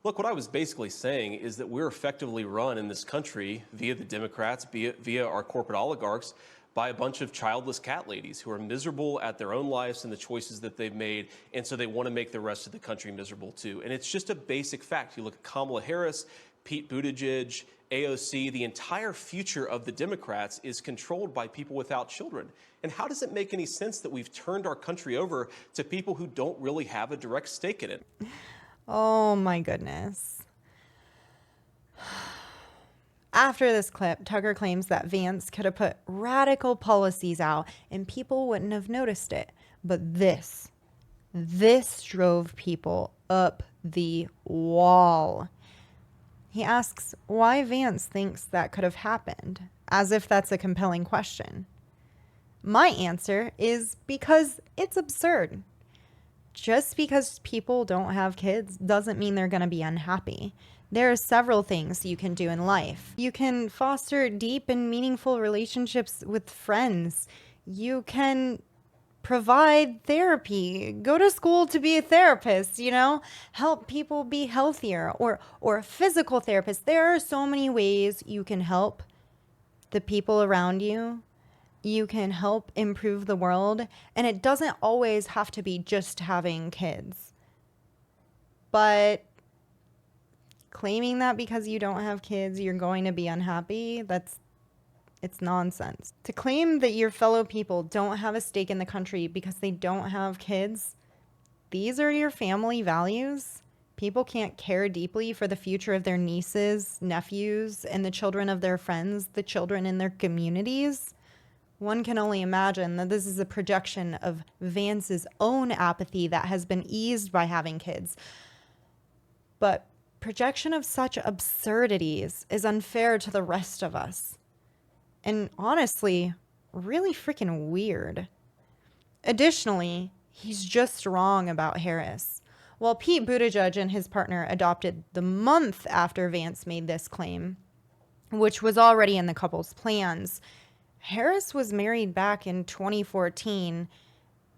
Look, what I was basically saying is that we're effectively run in this country via the Democrats, via our corporate oligarchs, by a bunch of childless cat ladies who are miserable at their own lives and the choices that they've made, and so they want to make the rest of the country miserable too. And it's just a basic fact. You look at Kamala Harris, Pete Buttigieg, AOC, the entire future of the Democrats is controlled by people without children. And how does it make any sense that we've turned our country over to people who don't really have a direct stake in it? Oh my goodness. After this clip, Tucker claims that Vance could have put radical policies out and people wouldn't have noticed it. But this drove people up the wall. He asks why Vance thinks that could have happened, as if that's a compelling question. My answer is because it's absurd. Just because people don't have kids doesn't mean they're going to be unhappy. There are several things you can do in life. You can foster deep and meaningful relationships with friends. You can provide therapy, go to school to be a therapist, help people be healthier, or a physical therapist. There are so many ways you can help the people around you. You can help improve the world, and it doesn't always have to be just having kids. But claiming that because you don't have kids, you're going to be unhappy, it's nonsense. To claim that your fellow people don't have a stake in the country because they don't have kids, these are your family values? People can't care deeply for the future of their nieces, nephews, and the children of their friends, the children in their communities? One can only imagine that this is a projection of Vance's own apathy that has been eased by having kids. But projection of such absurdities is unfair to the rest of us. And honestly, really freaking weird. Additionally, he's just wrong about Harris. While Pete Buttigieg and his partner adopted the month after Vance made this claim, which was already in the couple's plans, Harris was married back in 2014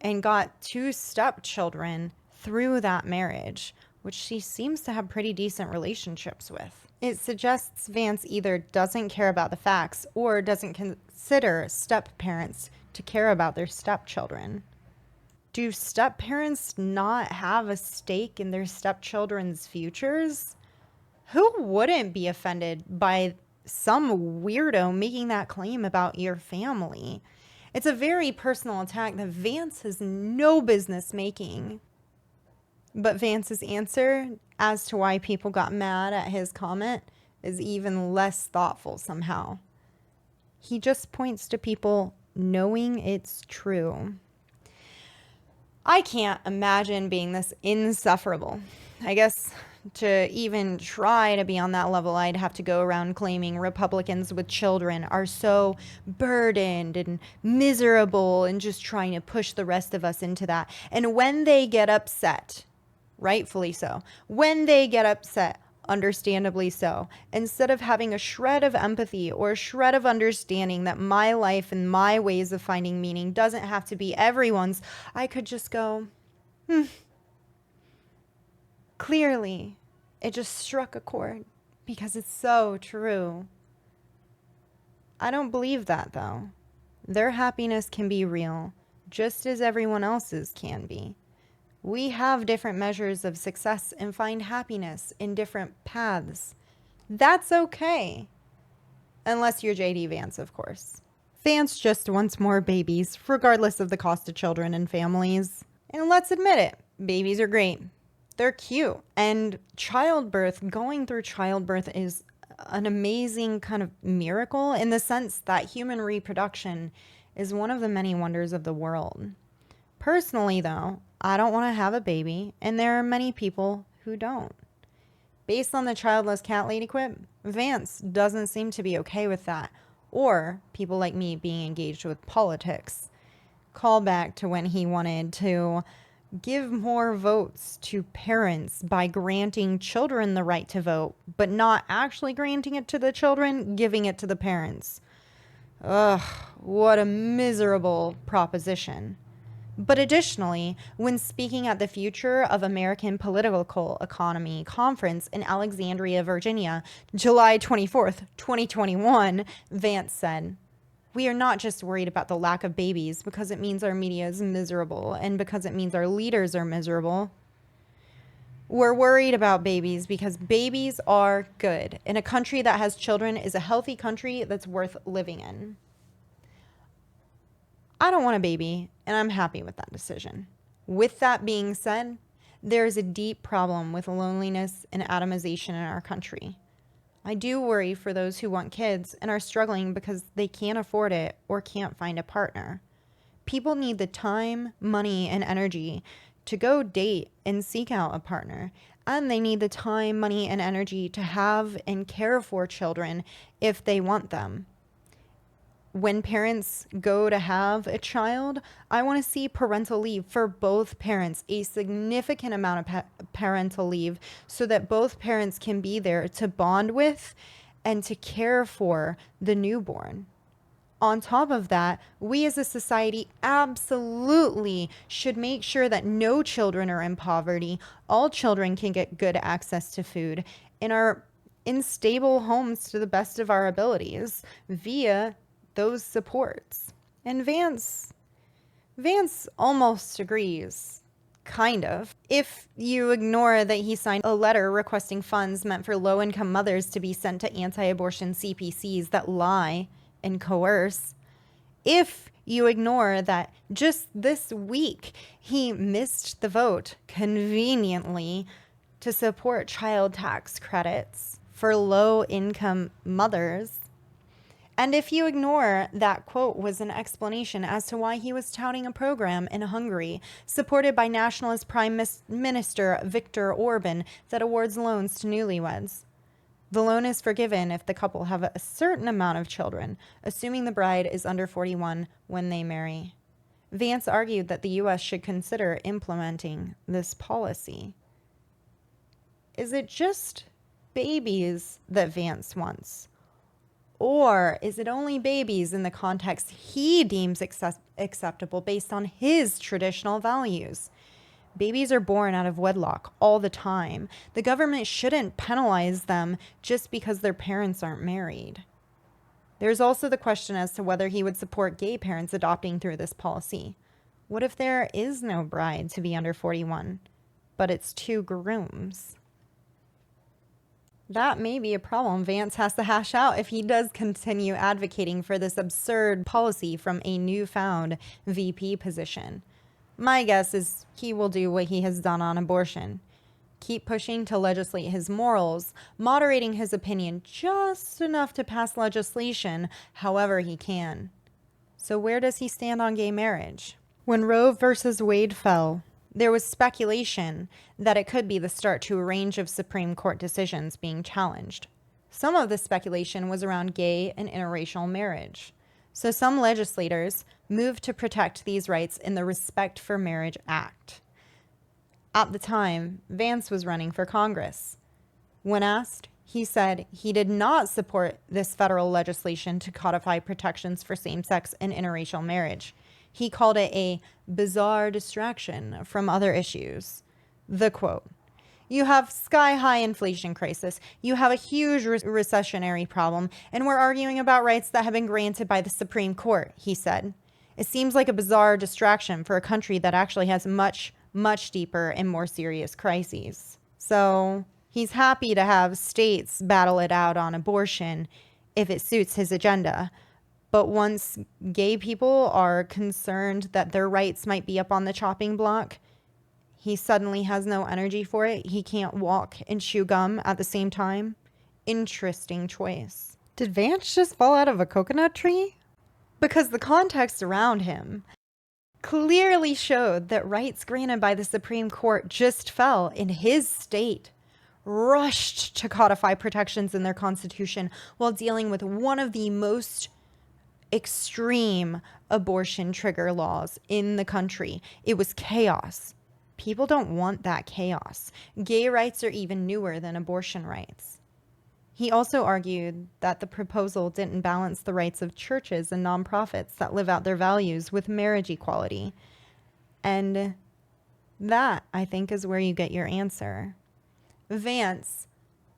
and got 2 stepchildren through that marriage, which she seems to have pretty decent relationships with. It suggests Vance either doesn't care about the facts or doesn't consider step-parents to care about their stepchildren. Do step-parents not have a stake in their stepchildren's futures? Who wouldn't be offended by some weirdo making that claim about your family? It's a very personal attack that Vance has no business making. But Vance's answer as to why people got mad at his comment is even less thoughtful somehow. He just points to people knowing it's true. I can't imagine being this insufferable. I guess to even try to be on that level, I'd have to go around claiming Republicans with children are so burdened and miserable and just trying to push the rest of us into that. And when they get upset, rightfully so, when they get upset, understandably so, instead of having a shred of empathy or a shred of understanding that my life and my ways of finding meaning doesn't have to be everyone's, I could just go, Clearly, it just struck a chord because it's so true. I don't believe that, though. Their happiness can be real, just as everyone else's can be. We have different measures of success and find happiness in different paths. That's okay. Unless you're J.D. Vance, of course. Vance just wants more babies, regardless of the cost to children and families. And let's admit it, babies are great. They're cute. And going through childbirth is an amazing kind of miracle in the sense that human reproduction is one of the many wonders of the world. Personally, though, I don't want to have a baby, and there are many people who don't. Based on the childless cat lady quip, Vance doesn't seem to be okay with that, or people like me being engaged with politics. Call back to when he wanted to give more votes to parents by granting children the right to vote, but not actually granting it to the children, giving it to the parents. Ugh, what a miserable proposition. But additionally, when speaking at the Future of American Political Economy conference in Alexandria, Virginia, July 24th, 2021, Vance said, "We are not just worried about the lack of babies because it means our media is miserable and because it means our leaders are miserable. We're worried about babies because babies are good, and a country that has children is a healthy country that's worth living in." I don't want a baby, and I'm happy with that decision. With that being said, there is a deep problem with loneliness and atomization in our country. I do worry for those who want kids and are struggling because they can't afford it or can't find a partner. People need the time, money, and energy to go date and seek out a partner. And they need the time, money, and energy to have and care for children if they want them. When parents go to have a child, I want to see parental leave for both parents, a significant amount of parental leave, so that both parents can be there to bond with and to care for the newborn. On top of that, we as a society absolutely should make sure that no children are in poverty. All children can get good access to food and are in stable homes to the best of our abilities via those supports. And Vance almost agrees. Kind of. If you ignore that he signed a letter requesting funds meant for low-income mothers to be sent to anti-abortion CPCs that lie and coerce. If you ignore that just this week he missed the vote conveniently to support child tax credits for low-income mothers. And if you ignore that quote was an explanation as to why he was touting a program in Hungary supported by nationalist Prime Minister Viktor Orban that awards loans to newlyweds. The loan is forgiven if the couple have a certain amount of children, assuming the bride is under 41 when they marry. Vance argued that the U.S. should consider implementing this policy. Is it just babies that Vance wants? Or is it only babies in the context he deems acceptable based on his traditional values? Babies are born out of wedlock all the time. The government shouldn't penalize them just because their parents aren't married. There's also the question as to whether he would support gay parents adopting through this policy. What if there is no bride to be under 41, but it's 2 grooms? That may be a problem Vance has to hash out if he does continue advocating for this absurd policy from a newfound VP position. My guess is he will do what he has done on abortion. Keep pushing to legislate his morals, moderating his opinion just enough to pass legislation however he can. So where does he stand on gay marriage? When Roe versus Wade fell, there was speculation that it could be the start to a range of Supreme Court decisions being challenged. Some of the speculation was around gay and interracial marriage. So some legislators moved to protect these rights in the Respect for Marriage Act. At the time, Vance was running for Congress. When asked, he said he did not support this federal legislation to codify protections for same-sex and interracial marriage. He called it a bizarre distraction from other issues. The quote, "You have sky-high inflation crisis, you have a huge recessionary problem, and we're arguing about rights that have been granted by the Supreme Court," he said. "It seems like a bizarre distraction for a country that actually has much, much deeper and more serious crises." So he's happy to have states battle it out on abortion if it suits his agenda. But once gay people are concerned that their rights might be up on the chopping block, he suddenly has no energy for it. He can't walk and chew gum at the same time. Interesting choice. Did Vance just fall out of a coconut tree? Because the context around him clearly showed that rights granted by the Supreme Court just fell in his state, rushed to codify protections in their constitution while dealing with one of the most extreme abortion trigger laws in the country. It was chaos. People don't want that chaos. Gay rights are even newer than abortion rights. He also argued that the proposal didn't balance the rights of churches and nonprofits that live out their values with marriage equality. And that, I think, is where you get your answer. Vance,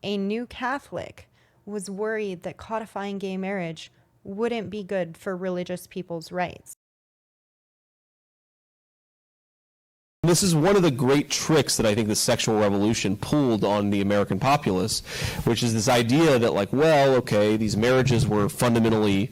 a new Catholic, was worried that codifying gay marriage wouldn't be good for religious people's rights. This is one of the great tricks that I think the sexual revolution pulled on the American populace, which is this idea that, like, well, okay, these marriages were fundamentally,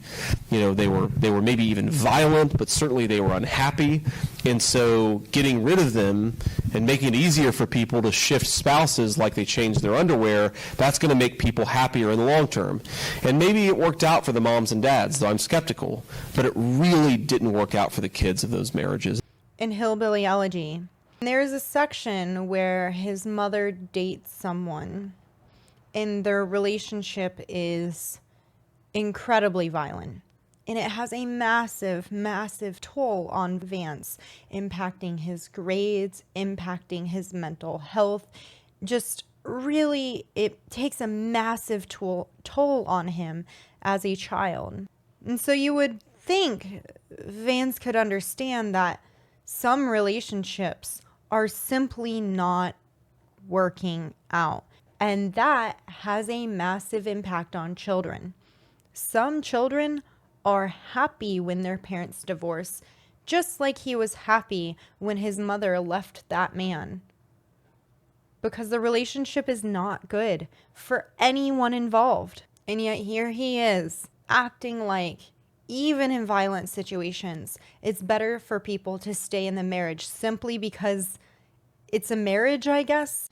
they were maybe even violent, but certainly they were unhappy, and so getting rid of them and making it easier for people to shift spouses like they change their underwear, that's going to make people happier in the long term. And maybe it worked out for the moms and dads, though I'm skeptical, but it really didn't work out for the kids of those marriages. In Hillbilly Elegy, there's a section where his mother dates someone and their relationship is incredibly violent. And it has a massive, massive toll on Vance, impacting his grades, impacting his mental health. Just really, it takes a massive toll on him as a child. And so you would think Vance could understand that some relationships are simply not working out. And that has a massive impact on children. Some children are happy when their parents divorce, just like he was happy when his mother left that man. Because the relationship is not good for anyone involved. And yet here he is, acting like even in violent situations, it's better for people to stay in the marriage simply because it's a marriage, I guess.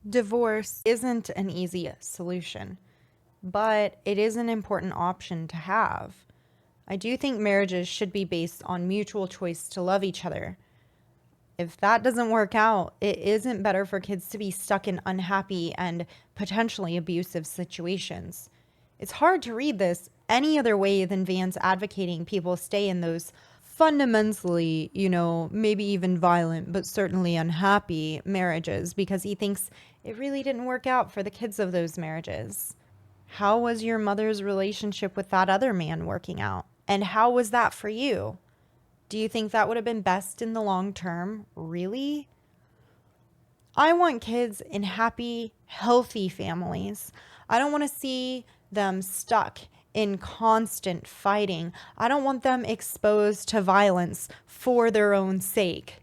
Divorce isn't an easy solution, but it is an important option to have. I do think marriages should be based on mutual choice to love each other. If that doesn't work out, it isn't better for kids to be stuck in unhappy and potentially abusive situations. It's hard to read this any other way than Vance advocating people stay in those fundamentally, maybe even violent, but certainly unhappy marriages because he thinks it really didn't work out for the kids of those marriages. How was your mother's relationship with that other man working out? And how was that for you? Do you think that would have been best in the long term? Really? I want kids in happy, healthy families. I don't want to see them stuck in constant fighting. I don't want them exposed to violence for their own sake.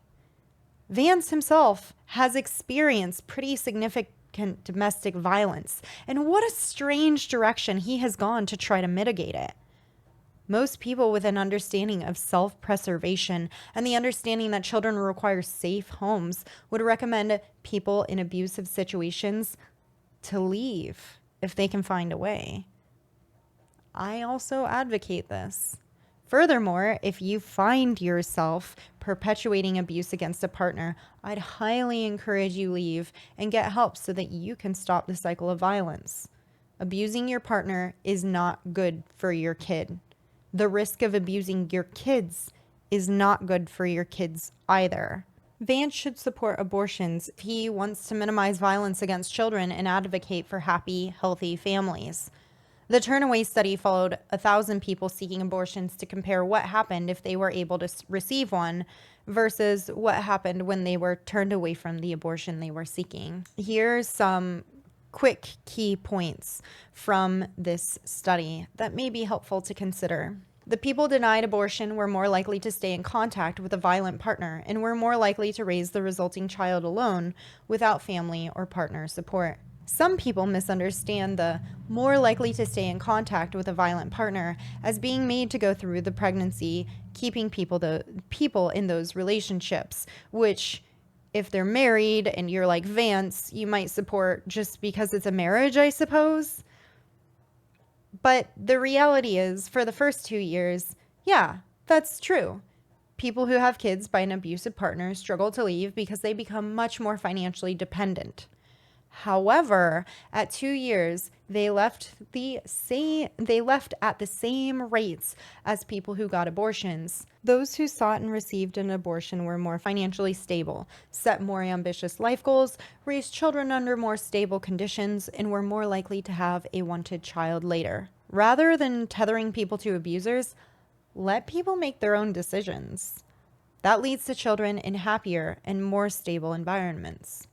Vance himself has experienced pretty significant domestic violence, and what a strange direction he has gone to try to mitigate it. Most people with an understanding of self-preservation and the understanding that children require safe homes would recommend people in abusive situations to leave if they can find a way. I also advocate this. Furthermore, if you find yourself perpetuating abuse against a partner, I'd highly encourage you leave and get help so that you can stop the cycle of violence. Abusing your partner is not good for your kid. The risk of abusing your kids is not good for your kids either. Vance should support abortions if he wants to minimize violence against children and advocate for happy, healthy families. The Turnaway study followed 1,000 people seeking abortions to compare what happened if they were able to receive one versus what happened when they were turned away from the abortion they were seeking. Here's some quick key points from this study that may be helpful to consider. The people denied abortion were more likely to stay in contact with a violent partner and were more likely to raise the resulting child alone without family or partner support. Some people misunderstand the more likely to stay in contact with a violent partner as being made to go through the pregnancy, keeping people in those relationships, which if they're married and you're like Vance, you might support just because it's a marriage, I suppose. But the reality is, for the first 2 years, yeah, that's true. People who have kids by an abusive partner struggle to leave because they become much more financially dependent. However, at 2 years, they left at the same rates as people who got abortions. Those who sought and received an abortion were more financially stable, set more ambitious life goals, raised children under more stable conditions, and were more likely to have a wanted child later. Rather than tethering people to abusers, let people make their own decisions. That leads to children in happier and more stable environments.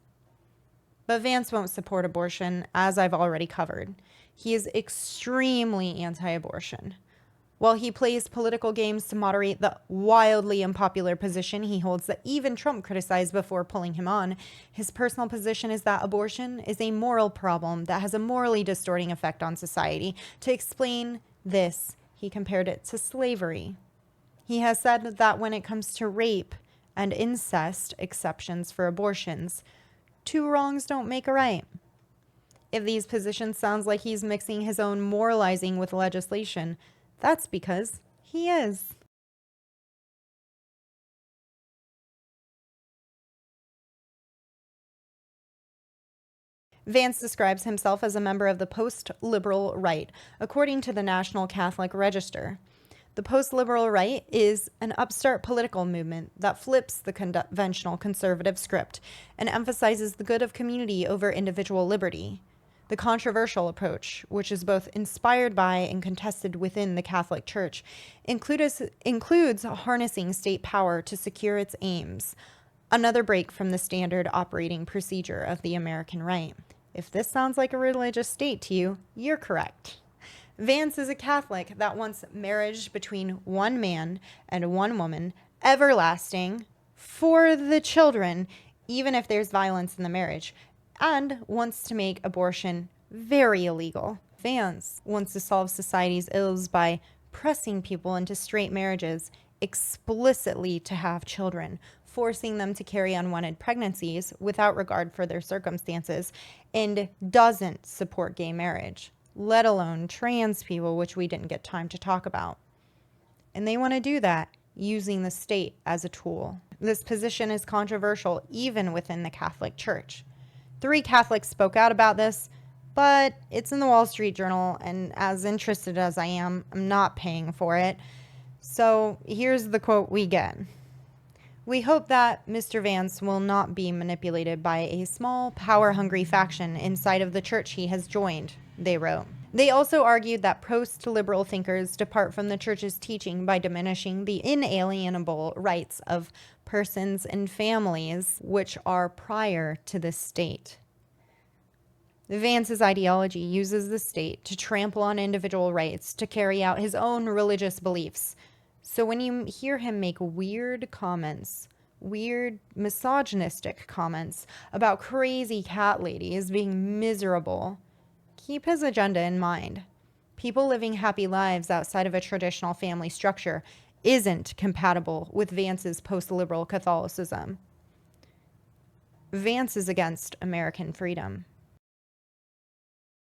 But Vance won't support abortion, as I've already covered. He is extremely anti-abortion. While he plays political games to moderate the wildly unpopular position he holds that even Trump criticized before pulling him on, his personal position is that abortion is a moral problem that has a morally distorting effect on society. To explain this, he compared it to slavery. He has said that when it comes to rape and incest exceptions for abortions, two wrongs don't make a right. If these positions sounds like he's mixing his own moralizing with legislation, that's because he is. Vance describes himself as a member of the post-liberal right, according to the National Catholic Register. The post-liberal right is an upstart political movement that flips the conventional conservative script and emphasizes the good of community over individual liberty. The controversial approach, which is both inspired by and contested within the Catholic Church, includes harnessing state power to secure its aims, another break from the standard operating procedure of the American right. If this sounds like a religious state to you, you're correct. Vance is a Catholic that wants marriage between one man and one woman, everlasting, for the children, even if there's violence in the marriage, and wants to make abortion very illegal. Vance wants to solve society's ills by pressing people into straight marriages explicitly to have children, forcing them to carry unwanted pregnancies without regard for their circumstances, and doesn't support gay marriage, let alone trans people, which we didn't get time to talk about. And they want to do that using the state as a tool. This position is controversial even within the Catholic Church. 3 Catholics spoke out about this, but it's in the Wall Street Journal, and as interested as I am, I'm not paying for it. So here's the quote we get. "We hope that Mr. Vance will not be manipulated by a small, power-hungry faction inside of the church he has joined," they wrote. They also argued that post-liberal thinkers depart from the church's teaching by diminishing the inalienable rights of persons and families which are prior to the state. Vance's ideology uses the state to trample on individual rights to carry out his own religious beliefs. So when you hear him make weird comments, weird misogynistic comments about crazy cat ladies being miserable, keep his agenda in mind. People living happy lives outside of a traditional family structure isn't compatible with Vance's post-liberal Catholicism. Vance is against American freedom.